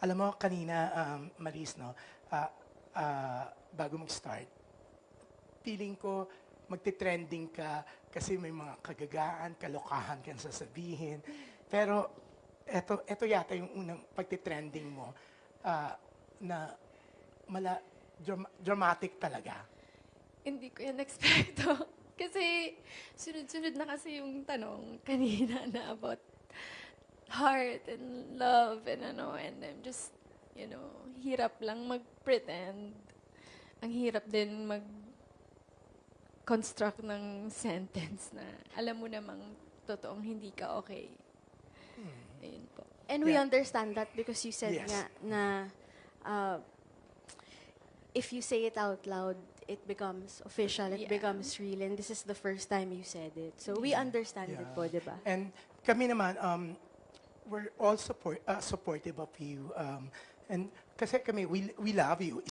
Alam mo, kanina, Maris, no, bago mag-start, feeling ko magte-trending ka kasi may mga kagagaan, kalokahan kang sasabihin. Pero eto yata yung unang pagte-trending mo na dramatic talaga. Hindi ko yan expecto. Kasi sunod-sunod na kasi yung tanong kanina na about heart and love and and I'm just, hirap lang mag-pretend. Ang hirap din mag-construct ng sentence na alam mo namang totoong hindi ka okay. Ayun po. And we Yeah. understand that because you said Yes. nga na if you say it out loud, it becomes official, it Yeah. becomes real, and this is the first time you said it. So we understand it po, di ba? And kami naman, we're all supportive of you. And kasi kami, we love you.